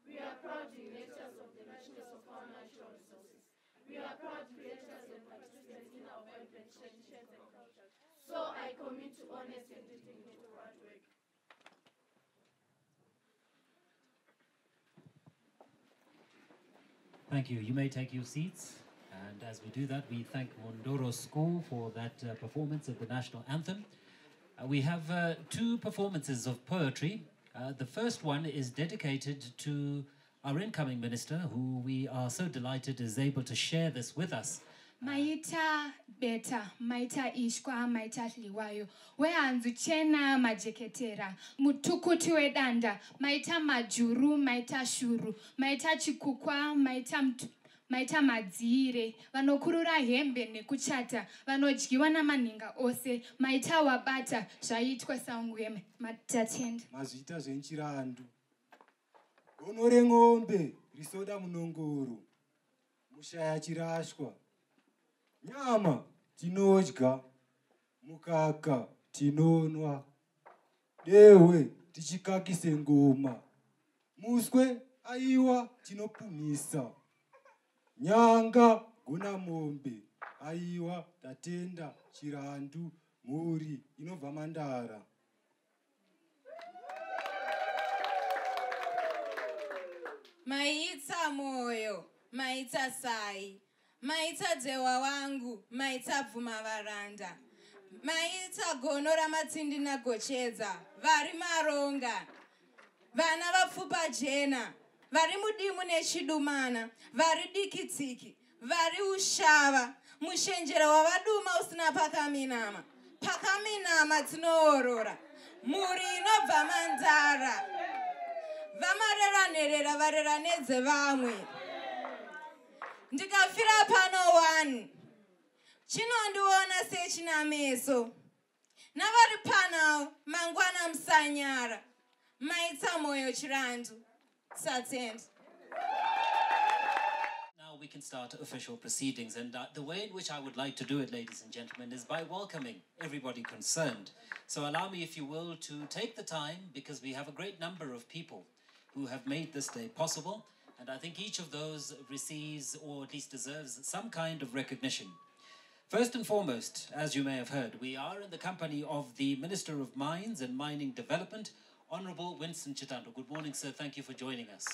We are proud directors of the richness of our natural resources. We are proud creators and participants in our vibrant traditions and cultures. So I commit to honest and dignity to hard work. Thank you. You may take your seats. And as we do that, we thank Mondoro School for that performance of the national anthem. We have two performances of poetry. The first one is dedicated to our incoming minister, who we are so delighted is able to share this with us. Maita beta, maita ishkwa, maita liwayo. We anzu chena majeketera. Mutukuti we danda. Maita majuru, maita shuru. Maita chikukwa, maita madzire. Vanokurura hembe nekuchata. Vanodyiwa na maninga ose. Maita wabata. Zvaitwa sangweme. Matatenda. Mazvita zvenchirandu. Gonore ng'ombe risoda munongoro. Mushaya chirashwa. Nyama tinodya, mukaka tinonwa, dewe tichikakise ngoma, muswe aiwa tinopumisa, nyanga gona mombe aiwa tatenda chirandu mhuri inobva Mandara. Maita moyo, maita sai. Maita dewa wangu, maita bvuma varanda. Maita gono ramatindi nagochedza, vari maronga. Vana vapfupa jena, vari mudimu nechidumana, vari dikitsiki, vari ushava. Mushenjero wavaduma usina pakaminama. Pakaminama tinoorora. Muri inobva Mandara. Vamarera nerera varera nedze vamwe. Ndikafira pano one. Chinondiona sechina meso. Navari pano mangwana msanyara. Maita moyo chirandu. Satend. Now we can start official proceedings, and the way in which I would like to do it, ladies and gentlemen, is by welcoming everybody concerned. So allow me, if you will, to take the time, because we have a great number of people who have made this day possible. And I think each of those receives, or at least deserves, some kind of recognition. First and foremost, as you may have heard, we are in the company of the Minister of Mines and Mining Development, Honourable Winston Chitando. Good morning, sir. Thank you for joining us.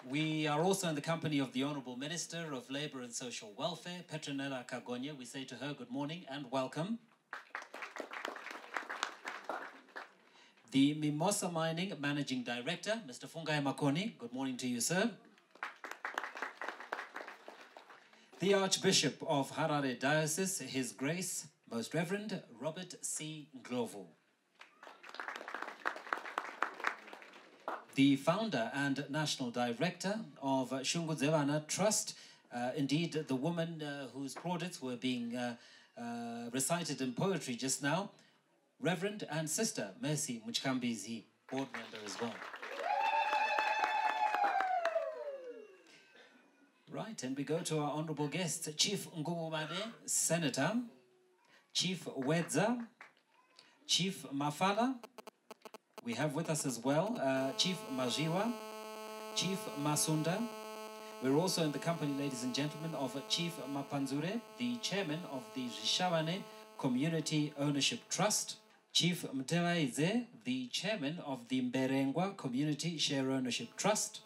We are also in the company of the Honourable Minister of Labour and Social Welfare, Petronella Kagonya. We say to her good morning and welcome. The Mimosa Mining Managing Director, Mr. Fungai Makoni. Good morning to you, sir. The Archbishop of Harare Diocese, His Grace, Most Reverend Robert C. Ndlovu. The founder and national director of Shungu Trust, indeed the woman whose plaudits were being recited in poetry just now, Reverend and Sister Mercy Muchkambizi, board member as well. Right, and we go to our honorable guests, Chief Ngumumane, Senator, Chief Wedza, Chief Mafala. We have with us as well Chief Majiwa, Chief Masunda. We're also in the company, ladies and gentlemen, of Chief Mapanzure, the chairman of the Zhishavane Community Ownership Trust. Chief Mtewaize, the chairman of the Mberengwa Community Share Ownership Trust.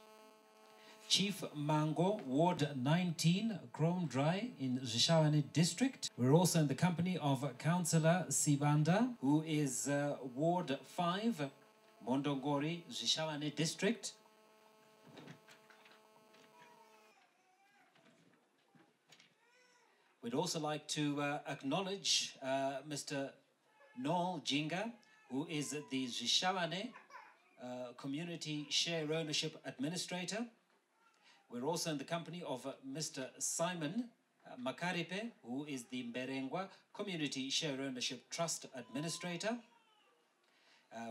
Chief Mango, Ward 19, Chrome Dry in Zhishavane District. We're also in the company of Councillor Sibanda, who is Ward 5, Mondongori, Zhishavane District. We'd also like to acknowledge Mr. Noel Jinga, who is the Zhishavane Community Share Ownership Administrator. We're also in the company of Mr. Simon Makaripe, who is the Mberengwa Community Share Ownership Trust Administrator.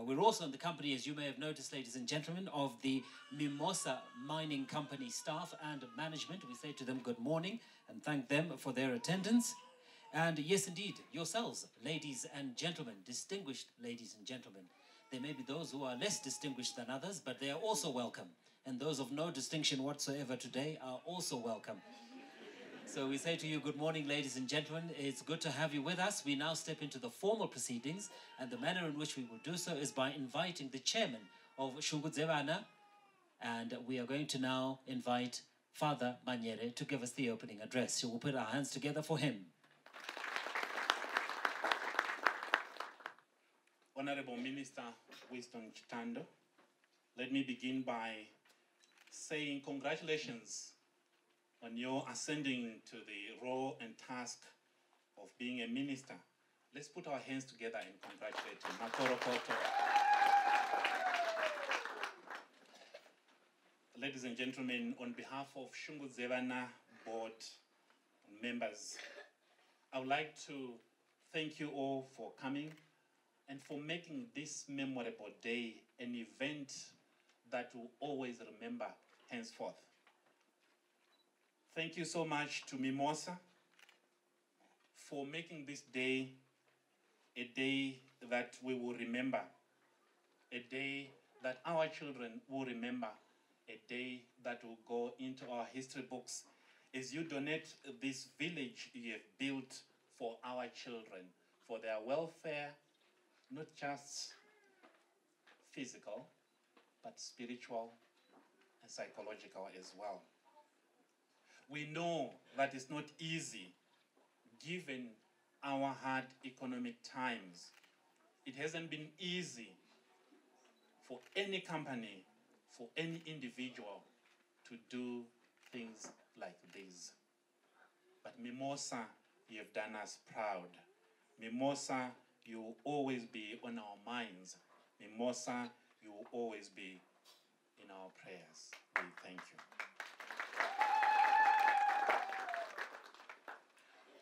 We're also in the company, as you may have noticed, ladies and gentlemen, of the Mimosa Mining Company staff and management. We say to them good morning and thank them for their attendance. And yes, indeed, yourselves, ladies and gentlemen, distinguished ladies and gentlemen, There may be those who are less distinguished than others, but they are also welcome. And those of no distinction whatsoever today are also welcome. So we say to you, good morning, ladies and gentlemen. It's good to have you with us. We now step into the formal proceedings, and the manner in which we will do so is by inviting the chairman of Shungu Dzevana, and we are going to now invite Father Manyere to give us the opening address. So we'll put our hands together for him. Honorable Minister Winston Chitando, let me begin by saying congratulations on your ascending to the role and task of being a minister. Let's put our hands together and congratulate him. Makoro koto. Ladies and gentlemen, on behalf of Shungu Dzevana board members, I would like to thank you all for coming and for making this memorable day an event that we'll always remember henceforth. Thank you so much to Mimosa for making this day a day that we will remember, a day that our children will remember, a day that will go into our history books as you donate this village you have built for our children, for their welfare, not just physical, but spiritual and psychological as well. We know that it's not easy given our hard economic times. It hasn't been easy for any company, for any individual to do things like this. But Mimosa, you have done us proud. Mimosa, you will always be on our minds. Mimosa, you will always be in our prayers. We thank you.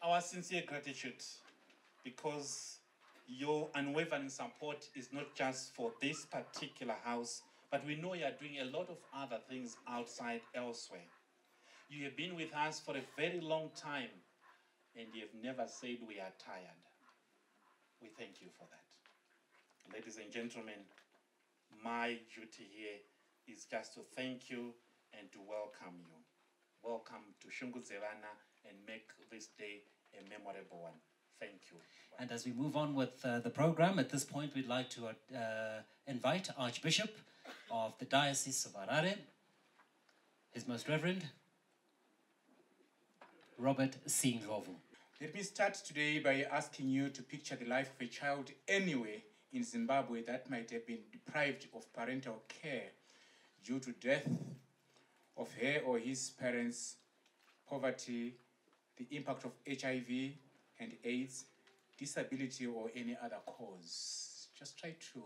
Our sincere gratitude, because your unwavering support is not just for this particular house, but we know you are doing a lot of other things outside elsewhere. You have been with us for a very long time, and you have never said we are tired. We thank you for that. Ladies and gentlemen, my duty here is just to thank you and to welcome you. Welcome to Shungu Dzevana and make this day a memorable one. Thank you. And as we move on with the program, at this point we'd like to invite Archbishop of the Diocese of Harare, His Most Reverend Robert Singlovu. Let me start today by asking you to picture the life of a child anywhere in Zimbabwe that might have been deprived of parental care due to death of her or his parents, poverty, the impact of HIV and AIDS, disability, or any other cause. Just try to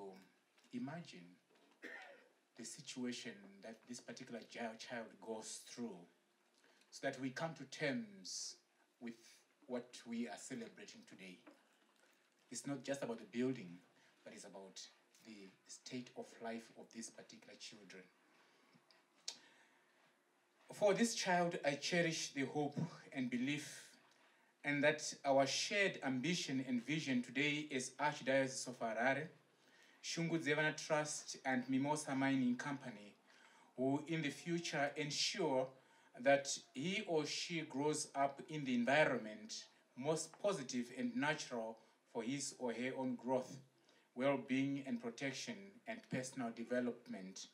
imagine the situation that this particular child goes through so that we come to terms with what we are celebrating today. It's not just about the building, but it's about the state of life of these particular children. For this child, I cherish the hope and belief, and that our shared ambition and vision today is Archdiocese of Harare, Shungu Dzevana Trust, and Mimosa Mining Company will in the future ensure that he or she grows up in the environment most positive and natural for his or her own growth, well-being and protection, and personal development.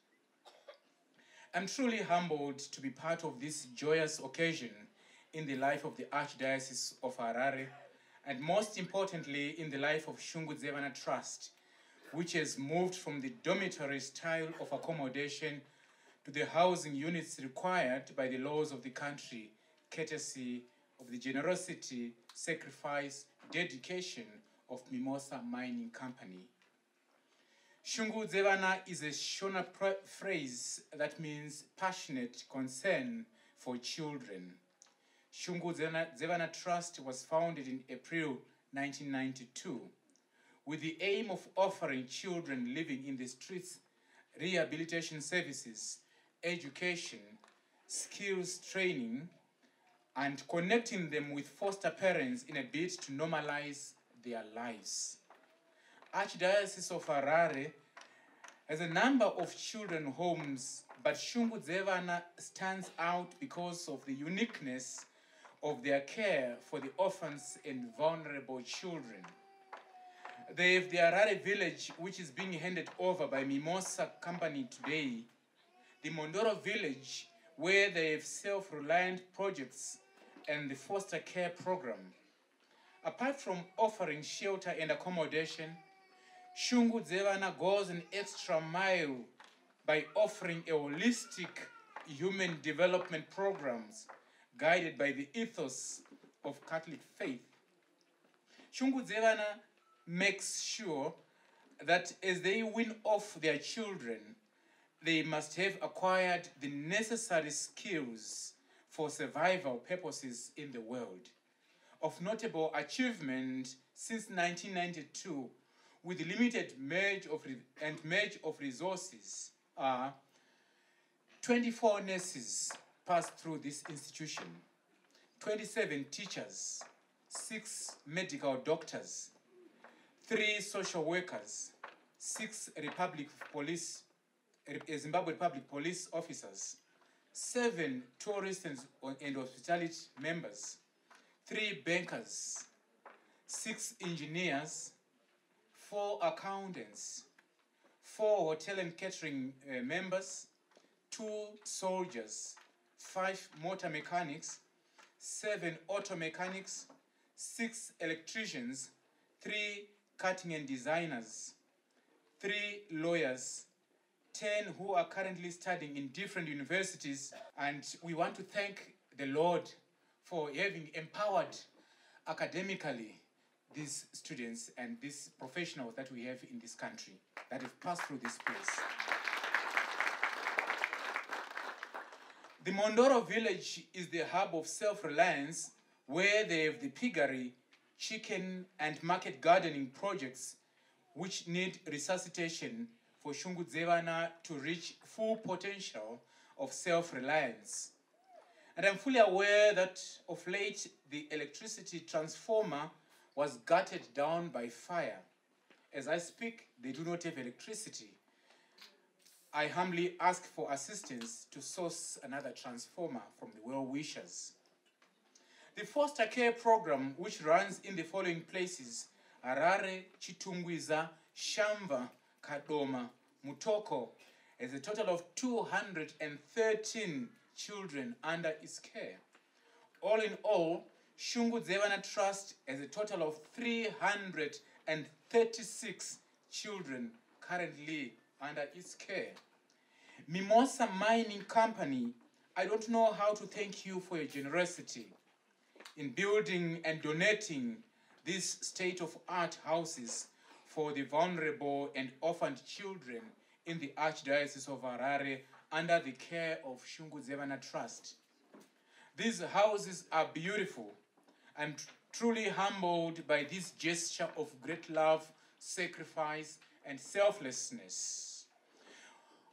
I'm truly humbled to be part of this joyous occasion in the life of the Archdiocese of Harare, and most importantly in the life of Shungu Dzevana Trust, which has moved from the dormitory style of accommodation to the housing units required by the laws of the country, courtesy of the generosity, sacrifice, dedication of Mimosa Mining Company. Shungu Dzevana is a Shona phrase that means passionate concern for children. Shungu Dzevana Trust was founded in April 1992 with the aim of offering children living in the streets rehabilitation services, education, skills training, and connecting them with foster parents in a bid to normalize their lives. Archdiocese of Harare As a number of children homes, but Shungu Dzevana stands out because of the uniqueness of their care for the orphans and vulnerable children. They have the Harare village, which is being handed over by Mimosa Company today, the Mondoro village, where they have self-reliant projects, and the foster care program. Apart from offering shelter and accommodation, Shungu Dzevana goes an extra mile by offering a holistic human development programs guided by the ethos of Catholic faith. Shungu Dzevana makes sure that as they win off their children, they must have acquired the necessary skills for survival purposes in the world. Of notable achievement since 1992, with limited merge of resources, are 24 nurses passed through this institution, 27 teachers, 6 medical doctors, 3 social workers, 6 Zimbabwe Republic Police officers, 7 tourist and hospitality members, 3 bankers, 6 engineers, 4 accountants, 4 hotel and catering members, 2 soldiers, 5 motor mechanics, 7 auto mechanics, 6 electricians, 3 cutting and designers, 3 lawyers, 10 who are currently studying in different universities. And we want to thank the Lord for having empowered academically these students and these professionals that we have in this country that have passed through this place. The Mondoro village is the hub of self-reliance where they have the piggery, chicken and market gardening projects which need resuscitation for Shungu Dzevana to reach full potential of self-reliance. And I'm fully aware that of late the electricity transformer was gutted down by fire. As I speak, they do not have electricity. I humbly ask for assistance to source another transformer from the well-wishers. The foster care program, which runs in the following places: Harare, Chitungwiza, Shamva, Kadoma, Mutoko, has a total of 213 children under its care. All in all, Shungu Dzevana Trust has a total of 336 children currently under its care. Mimosa Mining Company, I don't know how to thank you for your generosity in building and donating these state-of-art houses for the vulnerable and orphaned children in the Archdiocese of Harare under the care of Shungu Dzevana Trust. These houses are beautiful. I'm truly humbled by this gesture of great love, sacrifice, and selflessness.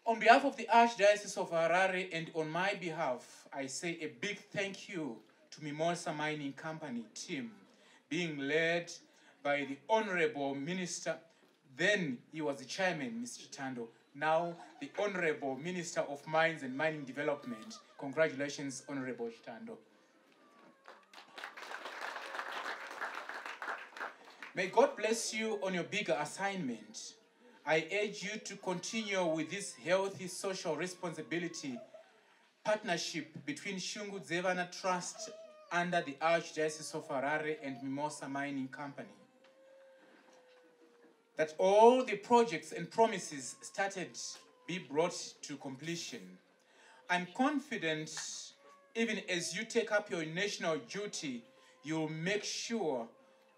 On behalf of the Archdiocese of Harare and on my behalf, I say a big thank you to Mimosa Mining Company team, being led by the Honorable Minister. Then he was the chairman, Mr. Tando. Now the Honorable Minister of Mines and Mining Development. Congratulations, Honorable Tando. May God bless you on your bigger assignment. I urge you to continue with this healthy social responsibility partnership between Shungu Dzevana Trust under the Archdiocese of Harare and Mimosa Mining Company. That all the projects and promises started be brought to completion. I'm confident, even as you take up your national duty, you'll make sure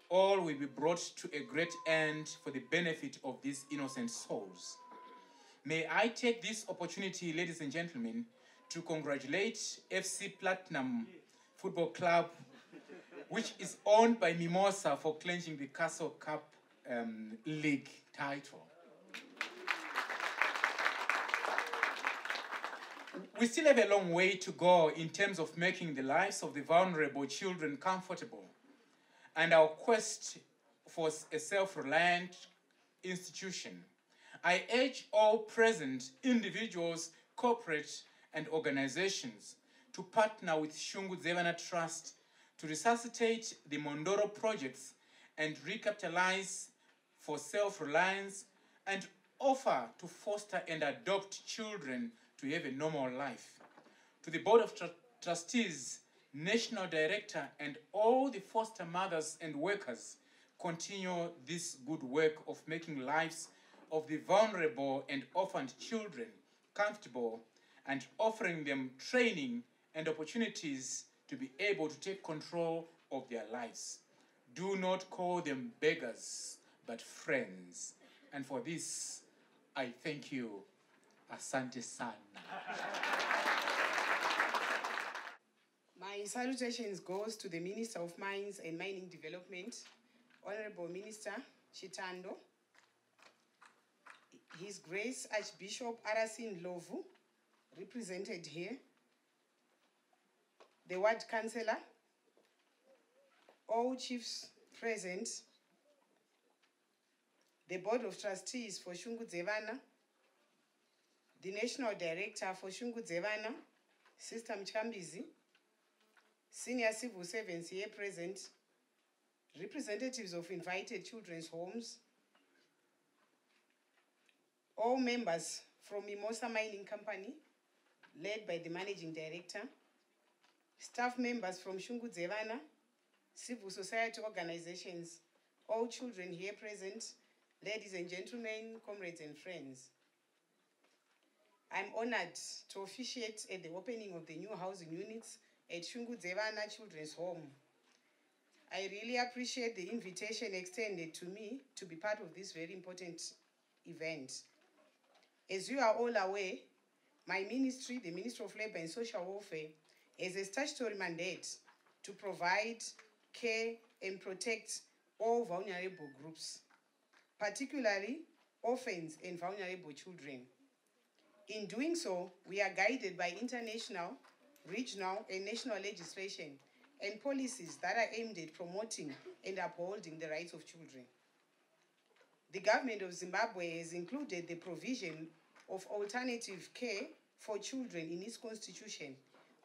all will be brought to a great end for the benefit of these innocent souls. May I take this opportunity, ladies and gentlemen, to congratulate FC Platinum Football Club, which is owned by Mimosa, for clinching the Castle Cup League title. We still have a long way to go in terms of making the lives of the vulnerable children comfortable, and our quest for a self-reliant institution. I urge all present individuals, corporate, and organizations to partner with Shungu Dzevana Trust to resuscitate the Mondoro projects and recapitalize for self-reliance and offer to foster and adopt children to have a normal life. To the Board of Trustees, National Director, and all the foster mothers and workers, continue this good work of making lives of the vulnerable and orphaned children comfortable and offering them training and opportunities to be able to take control of their lives. Do not call them beggars, but friends. And for this, I thank you. Asante sana. My salutations goes to the Minister of Mines and Mining Development, Honorable Minister Chitando, His Grace Archbishop Arasin Lovu, represented here, the Ward Councillor, all chiefs present, the Board of Trustees for Shungu Dzevana, the National Director for Shungu Dzevana, Sister Mchambizi, senior civil servants here present, representatives of invited children's homes, all members from Mimosa Mining Company, led by the Managing Director, staff members from Shungu Dzevana, civil society organizations, all children here present, ladies and gentlemen, comrades and friends. I'm honored to officiate at the opening of the new housing units at Shungu Dzevana Children's Home. I really appreciate the invitation extended to me to be part of this very important event. As you are all aware, my ministry, the Ministry of Labour and Social Welfare, has a statutory mandate to provide care and protect all vulnerable groups, particularly orphans and vulnerable children. In doing so, we are guided by international, regional, and national legislation and policies that are aimed at promoting and upholding the rights of children. The government of Zimbabwe has included the provision of alternative care for children in its constitution,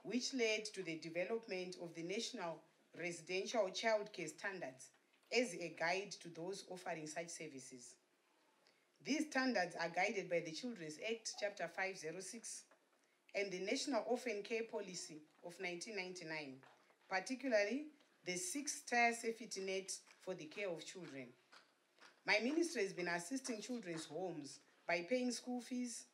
which led to the development of the National Residential Child Care Standards as a guide to those offering such services. These standards are guided by the Children's Act, Chapter 506, and the National Orphan Care Policy of 1999, particularly the 6-tier safety net for the care of children. My ministry has been assisting children's homes by paying school fees,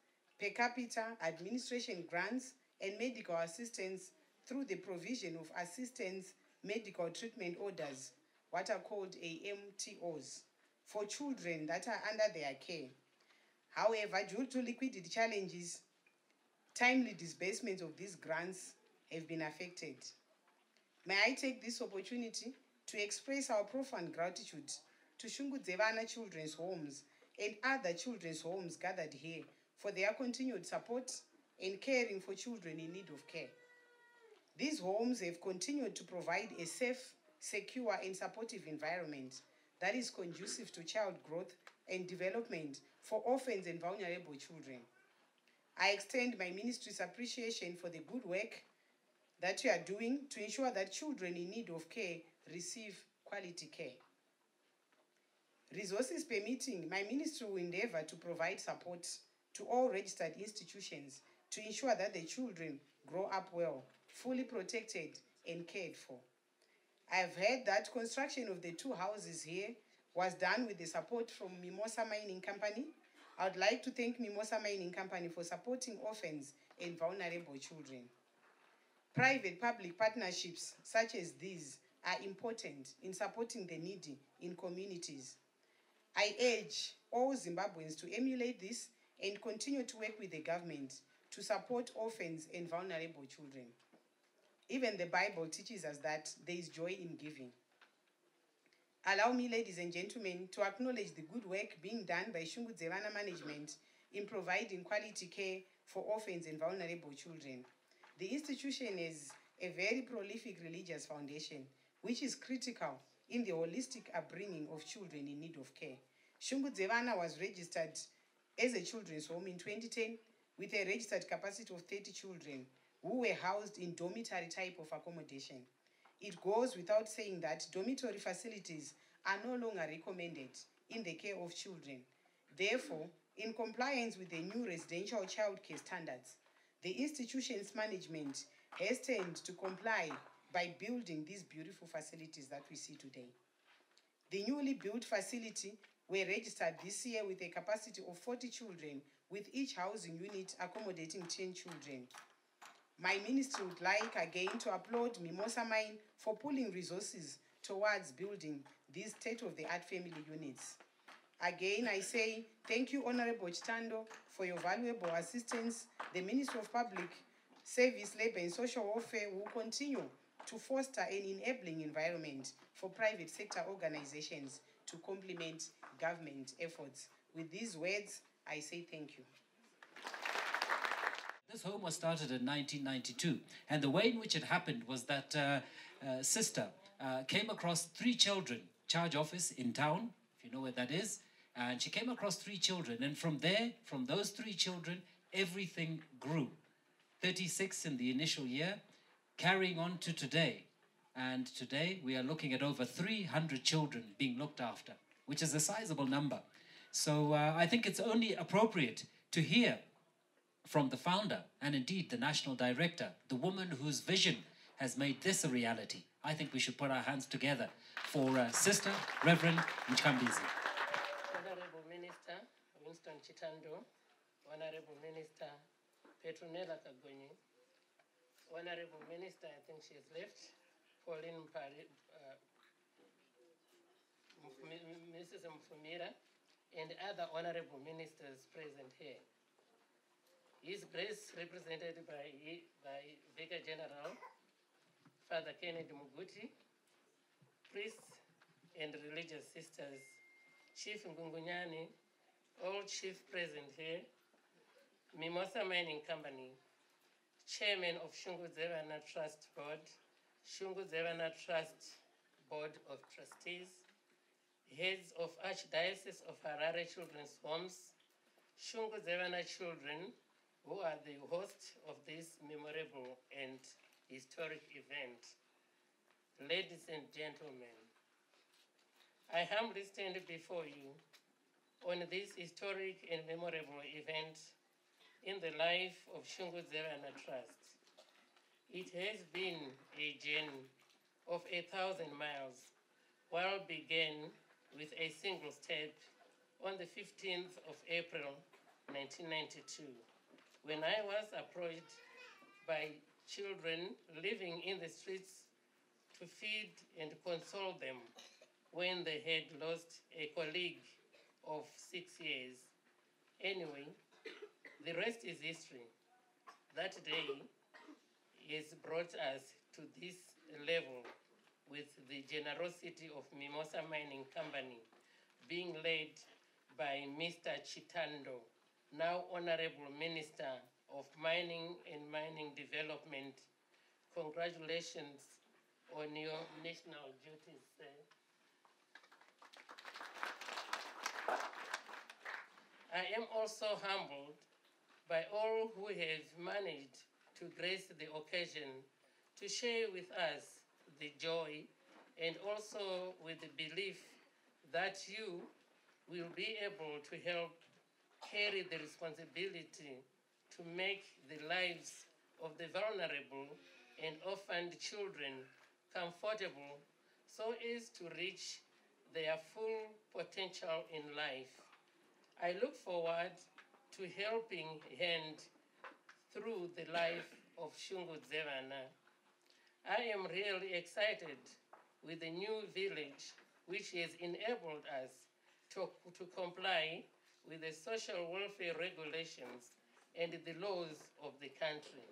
per capita, administration grants, and medical assistance through the provision of assistance medical treatment orders, what are called AMTOs, for children that are under their care. However, due to liquidity challenges, timely disbursements of these grants have been affected. May I take this opportunity to express our profound gratitude to Shungu Dzevana Children's Homes and other children's homes gathered here for their continued support in caring for children in need of care. These homes have continued to provide a safe, secure, and supportive environment that is conducive to child growth and development for orphans and vulnerable children. I extend my ministry's appreciation for the good work that you are doing to ensure that children in need of care receive quality care. Resources permitting, my ministry will endeavor to provide support to all registered institutions to ensure that the children grow up well, fully protected and cared for. I have heard that construction of the 2 houses here was done with the support from Mimosa Mining Company. I would like to thank Mimosa Mining Company for supporting orphans and vulnerable children. Private-public partnerships such as these are important in supporting the needy in communities. I urge all Zimbabweans to emulate this and continue to work with the government to support orphans and vulnerable children. Even the Bible teaches us that there is joy in giving. Allow me, ladies and gentlemen, to acknowledge the good work being done by Shungu Dzevana management in providing quality care for orphans and vulnerable children. The institution is a very prolific religious foundation, which is critical in the holistic upbringing of children in need of care. Shungu Dzevana was registered as a children's home in 2010 with a registered capacity of 30 children who were housed in dormitory type of accommodation. It goes without saying that dormitory facilities are no longer recommended in the care of children. Therefore, in compliance with the new residential childcare standards, the institution's management has turned to comply by building these beautiful facilities that we see today. The newly built facility were registered this year with a capacity of 40 children, with each housing unit accommodating 10 children. My ministry would like again to applaud Mimosa Mine for pulling resources towards building these state-of-the-art family units. Again, I say thank you, Honorable Chitando, for your valuable assistance. The Ministry of Public Service, Labour and Social Welfare will continue to foster an enabling environment for private sector organizations to complement government efforts. With these words, I say thank you. This home was started in 1992, and the way in which it happened was that sister came across 3 children, charge office in town, if you know where that is, and she came across 3 children, and from there, from those 3 children, everything grew. 36 in the initial year, carrying on to today. And today we are looking at over 300 children being looked after, which is a sizable number. So I think it's only appropriate to hear from the founder and indeed the national director, the woman whose vision has made this a reality. I think we should put our hands together for Sister Reverend Mchambizi. Honorable Minister Winston Chitando, Honorable Minister Petronella Kagonyi, Honorable Minister, I think she has left, Pauline Mrs. Mfumira, and other honorable ministers present here. His Grace, represented by Vicar General Father Kennedy Muguti, priests and religious sisters, Chief Ngungunyani, all chief present here, Mimosa Mining Company, Chairman of Shungu Zevana Trust Board, Shungu Zevana Trust Board of Trustees, heads of Archdiocese of Harare Children's Homes, Shungu Zevana Children, who are the hosts of this memorable and historic event. Ladies and gentlemen, I humbly stand before you on this historic and memorable event in the life of Shungu Zevana Trust. It has been a journey of 1,000 miles, while began with a single step on the 15th of April, 1992, when I was approached by children living in the streets to feed and console them when they had lost a colleague of 6 years. Anyway, the rest is history. That day has brought us to this level with the generosity of Mimosa Mining Company being led by Mr. Chitando, now Honorable Minister of Mining and Mining Development. Congratulations on your national duties, sir. I am also humbled by all who have managed to grace the occasion to share with us the joy and also with the belief that you will be able to help carry the responsibility to make the lives of the vulnerable and orphaned children comfortable so as to reach their full potential in life. I look forward to helping hand through the life of Shungu Zevana. I am really excited with the new village, which has enabled us to comply with the social welfare regulations and the laws of the country.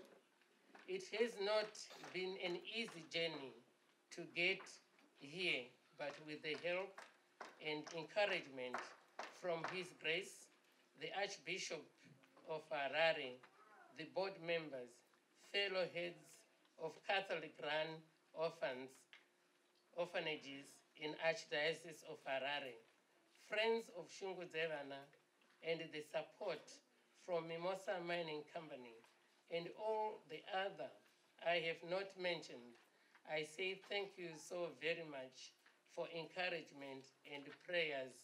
It has not been an easy journey to get here, but with the help and encouragement from His Grace, the Archbishop of Harare, the board members, fellow heads of Catholic-run orphanages in Archdiocese of Harare, friends of Shungu Zevana, and the support from Mimosa Mining Company and all the other I have not mentioned, I say thank you so very much for encouragement and prayers.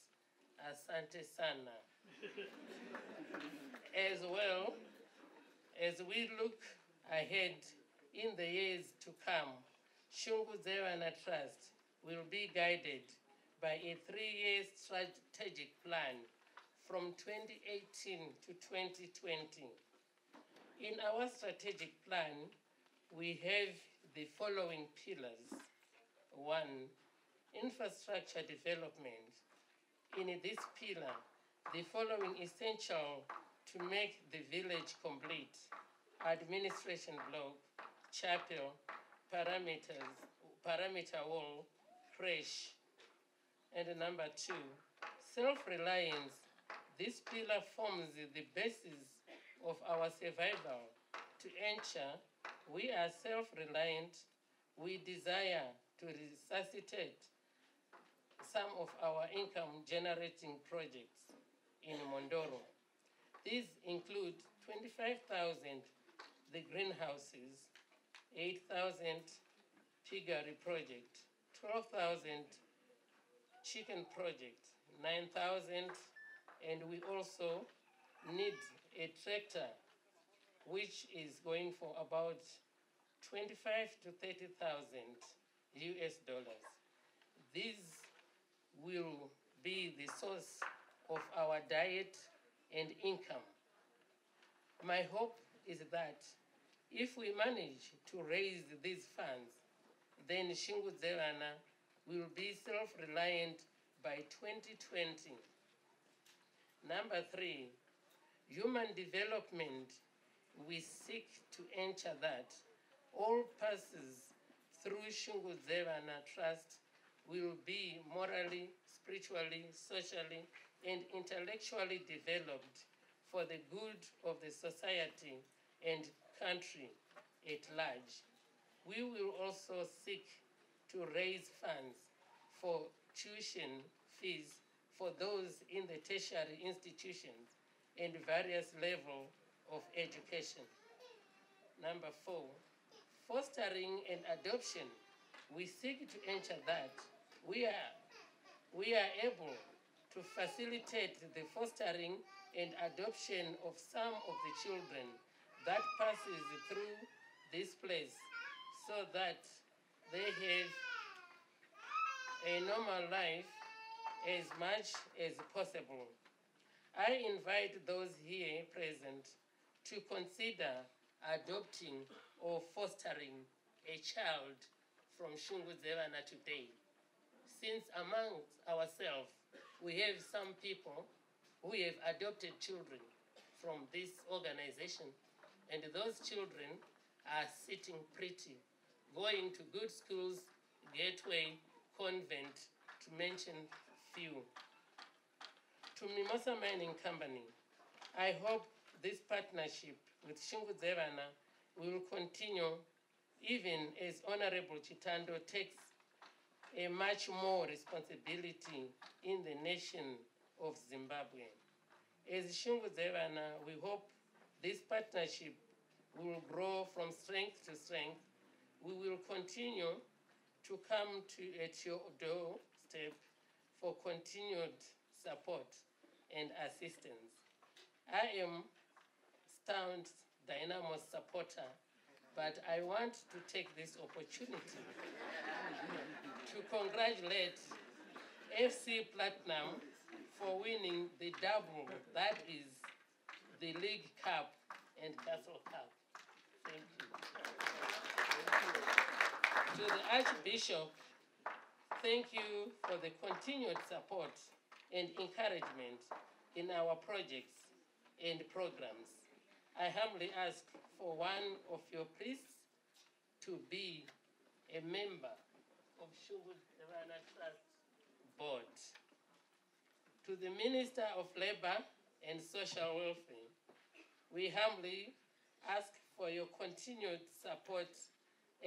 Asante sana. As well, as we look ahead in the years to come, Shungu Zewana Trust will be guided by a 3-year strategic plan from 2018 to 2020. In our strategic plan, we have the following pillars. 1, infrastructure development. In this pillar, the following essential to make the village complete: administration block, chapel, parameter wall, creche. And number 2, self-reliance. This pillar forms the basis of our survival. To ensure we are self-reliant, we desire to resuscitate some of our income-generating projects in Mondoro. These include 25,000 the greenhouses, 8,000 piggery project, 12,000 chicken project, 9,000, and we also need a tractor which is going for about 25 to 30,000 US dollars. These will be the source of our diet and income. My hope is that if we manage to raise these funds, then Shungu Zewana will be self-reliant by 2020. Number 3, human development. We seek to ensure that all passes through Shungu Zewana Trust will be morally, spiritually, socially, and intellectually developed for the good of the society and country at large. We will also seek to raise funds for tuition fees for those in the tertiary institutions and various levels of education. Number 4, fostering and adoption. We seek to ensure that we are able to facilitate the fostering and adoption of some of the children that passes through this place so that they have a normal life as much as possible. I invite those here present to consider adopting or fostering a child from Shungu Zewana today. Since amongst ourselves, we have some people who have adopted children from this organization, and those children are sitting pretty, going to good schools, Gateway, Convent, to mention few. To Mimosa Mining Company, I hope this partnership with Shungu Zewana will continue even as Honorable Chitando takes a much more responsibility in the nation of Zimbabwe. As Shungu Zewana, we hope this partnership will grow from strength to strength. We will continue to come at your doorstep for continued support and assistance. I am Stound's Dynamo's supporter, but I want to take this opportunity to congratulate FC Platinum for winning the double, that is the League Cup and Castle Cup. Thank you. To the Archbishop, thank you for the continued support and encouragement in our projects and programs. I humbly ask for one of your priests to be a member of Shungu Zewana Trust Board. To the Minister of Labor and Social Welfare, we humbly ask for your continued support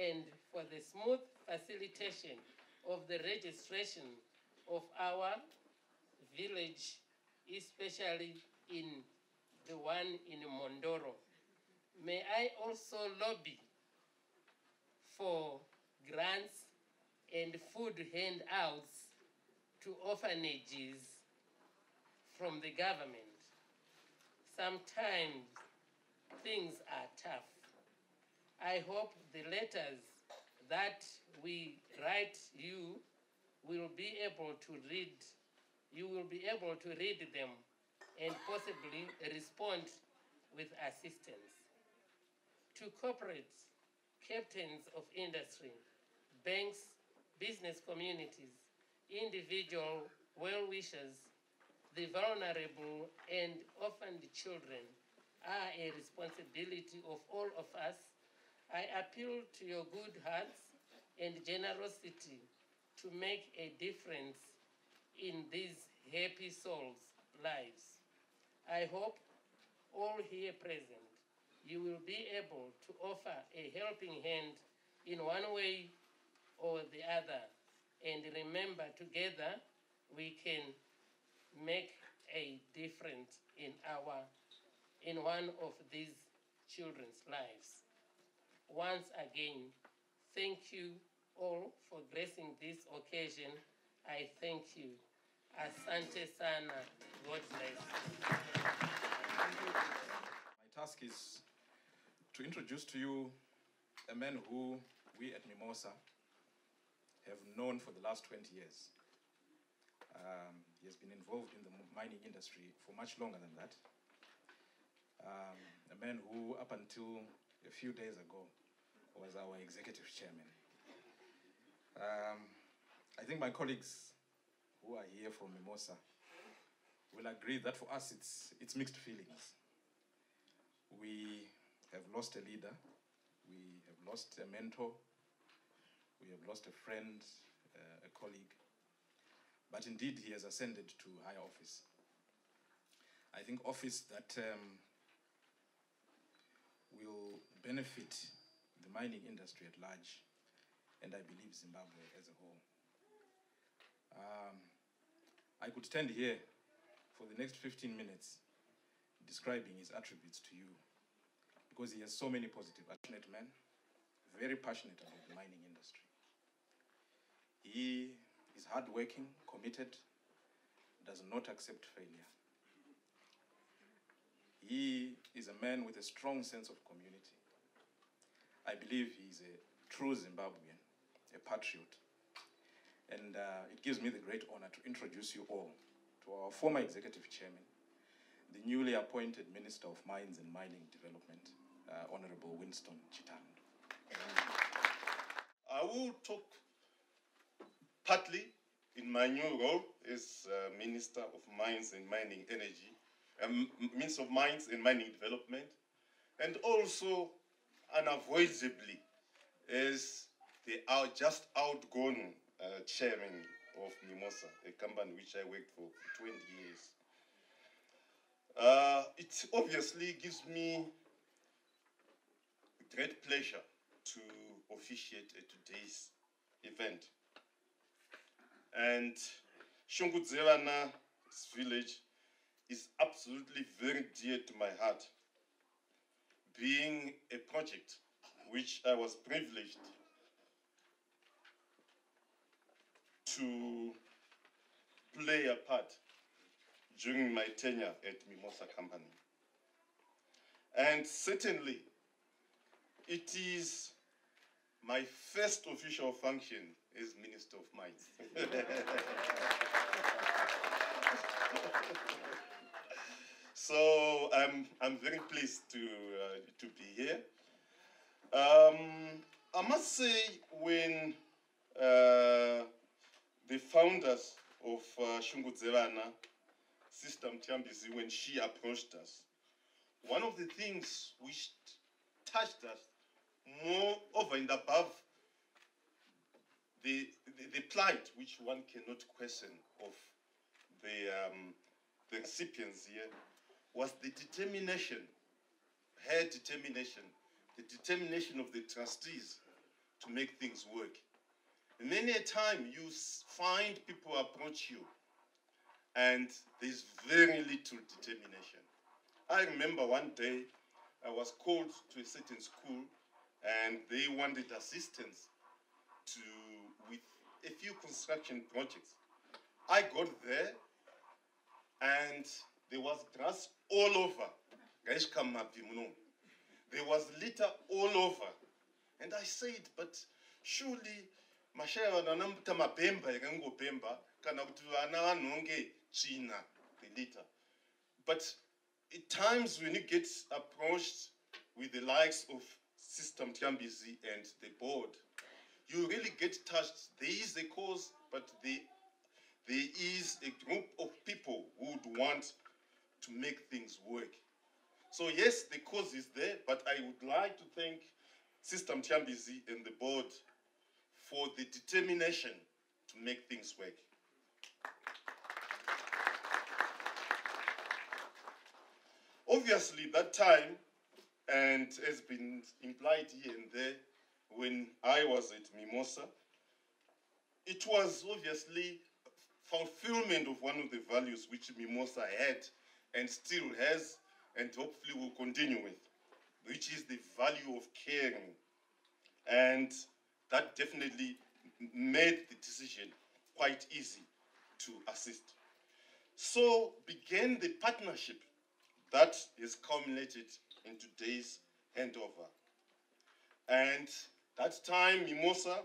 and for the smooth facilitation of the registration of our village, especially in the one in Mondoro. May I also lobby for grants and food handouts to orphanages from the government. Sometimes things are tough. I hope the letters that we write you will be able to read. You will be able to read them and possibly respond with assistance. To corporates, captains of industry, banks, business communities, individual well-wishers, the vulnerable and orphaned children are a responsibility of all of us. I appeal to your good hearts and generosity to make a difference in these happy souls' lives. I hope all here present, you will be able to offer a helping hand in one way or the other. And remember, together we can make a difference in one of these children's lives. Once again, thank you all for gracing this occasion. I thank you. Asante sana. God bless. My task is to introduce to you a man who we at Mimosa have known for the last 20 years. He has been involved in the mining industry for much longer than that. A man who, up until a few days ago, was our executive chairman. I think my colleagues who are here from Mimosa will agree that for us it's mixed feelings. We have lost a leader, we have lost a mentor, we have lost a friend, a colleague, but indeed he has ascended to higher office. I think office that will benefit the mining industry at large, and I believe Zimbabwe as a whole. I could stand here for the next 15 minutes describing his attributes to you, because he has so many positive, passionate men, very passionate about the mining industry. He is hardworking, committed, does not accept failure. He is a man with a strong sense of community. I believe he is a true Zimbabwean, a patriot. And it gives me the great honor to introduce you all to our former executive chairman, the newly appointed Minister of Mines and Mining Development, Honorable Winston Chitando. I will talk partly in my new role as Minister of Mines and Mining Energy, Minister of Mines and Mining Development, and also unavoidably as the just outgone chairman of Mimosa, a company which I worked for 20 years. It obviously gives me great pleasure to officiate at today's event. And Shungu village is absolutely very dear to my heart, being a project which I was privileged to play a part during my tenure at Mimosa Company. And certainly, it is my first official function as Minister of Mines. So I'm very pleased to be here. I must say, when the founders of Shungu, Sister Mtiambisi, when she approached us, one of the things which touched us more over and above the plight, which one cannot question, of the recipients here, was the determination, her determination, the determination of the trustees to make things work. And many a time you find people approach you and there's very little determination. I remember one day I was called to a certain school and they wanted assistance with a few construction projects. I got there and there was grass all over. There was litter all over. And I said, but surely mashaya wanamta mapemba yakangopemba kana kuti vana vanonge china the litter. But at times when you get approached with the likes of Sister Mtyambizi and the board, you really get touched. There is a cause, but there is a group of people who would want to make things work. So yes, the cause is there, but I would like to thank Sister Mtyambizi and the board for the determination to make things work. Obviously, that time, and has been implied here and there, when I was at Mimosa, it was obviously fulfillment of one of the values which Mimosa had and still has, and hopefully will continue with, which is the value of caring. And that definitely made the decision quite easy to assist. So began the partnership that is culminated in today's handover. And that time, Mimosa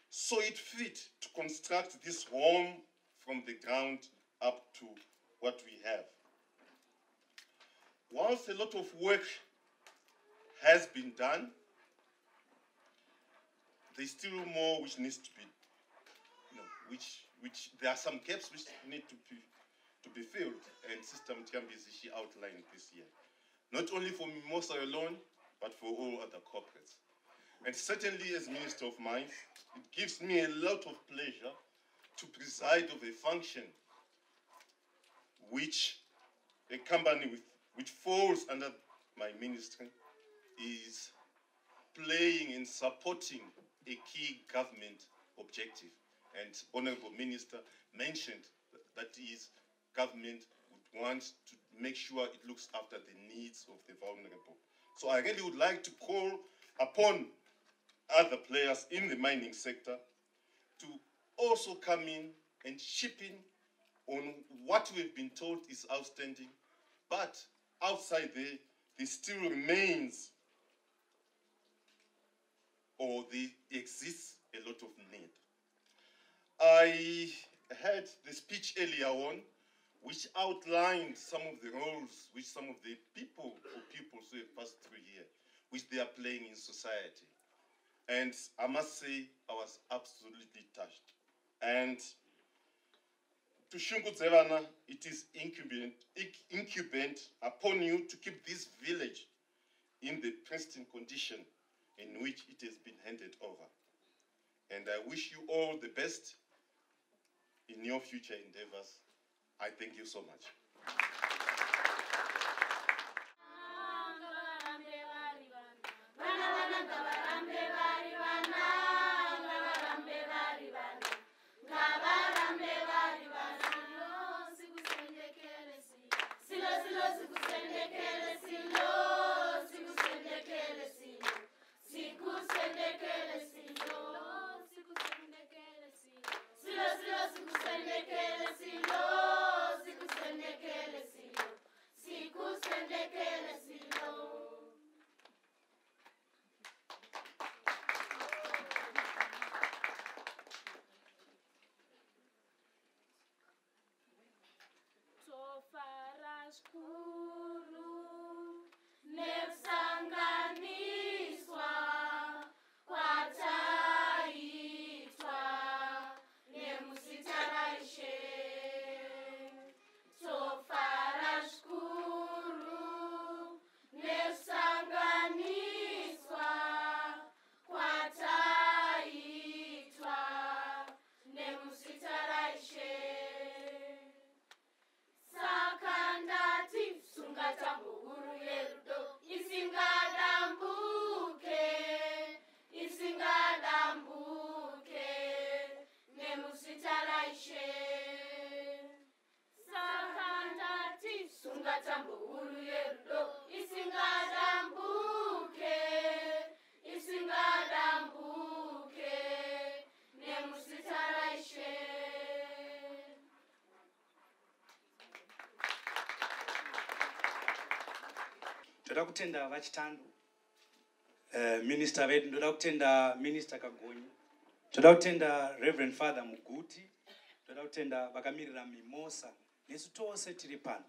saw it fit to construct this home from the ground up to what we have. Whilst a lot of work has been done, there's still more which needs to be, which there are some gaps which need to be filled, and Sister Mtyambizi, she outlined this year. Not only for Mimosa alone, but for all other corporates. And certainly as Minister of Mines, it gives me a lot of pleasure to preside over a function which a company which falls under my ministry is playing and supporting a key government objective. And Honorable Minister mentioned that his government would want to make sure it looks after the needs of the vulnerable. So I really would like to call upon other players in the mining sector to also come in and chip in on what we've been told is outstanding, but outside there still remains, or there exists a lot of need. I heard the speech earlier on, which outlined some of the roles which some of the people or pupils who have passed through here, which they are playing in society. And I must say, I was absolutely touched. And to Shungu Zevana, it is incumbent upon you to keep this village in the pristine condition in which it has been handed over. And I wish you all the best in your future endeavors. I thank you so much. Silo, sikusendekele, silo, sikusendekele. Ndoda kutenda vachitando minister vedu, ndoda kutenda minister Kagonyi, ndoda kutenda Reverend Father Muguti, ndoda kutenda vakamirira Mimosa nesu tose tiri pano.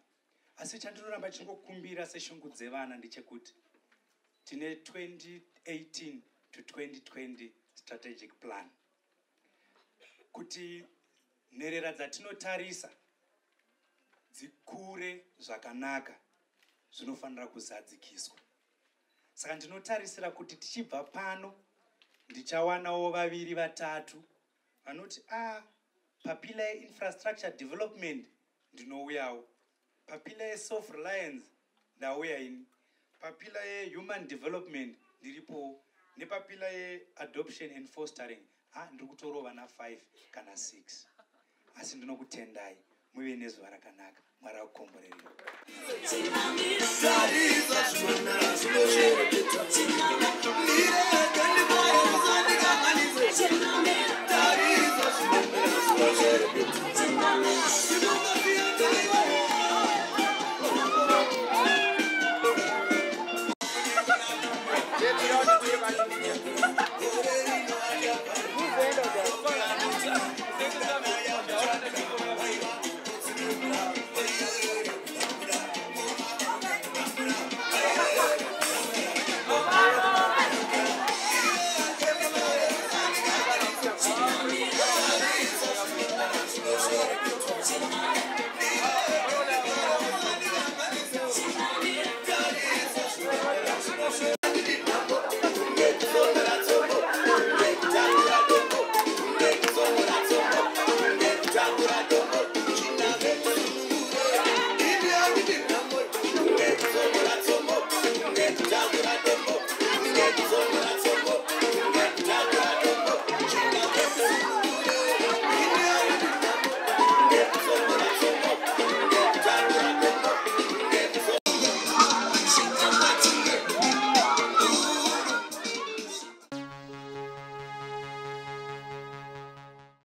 Asi chandinoramba chingokumbira seshungu dzevana ndechekuti tine 2018 to 2020 strategic plan. Kuti nherera dzatinotarisa dzikure zvakanaka zvinofanira kuzadzikiswa. Saka ndinotarisira kuti tichibva pano ndichawanawo vaviri vatatu vanoti papila ye-infrastructure development ndinouyawo, papila ye-self reliance ndauya ini, papila ye-human development ndiripo, nepapila ye-adoption and fostering ndiri kutorova na 5 kana 6. Asi ndinokutendai muve nezuva rakanaka. Mwari akukomborerei.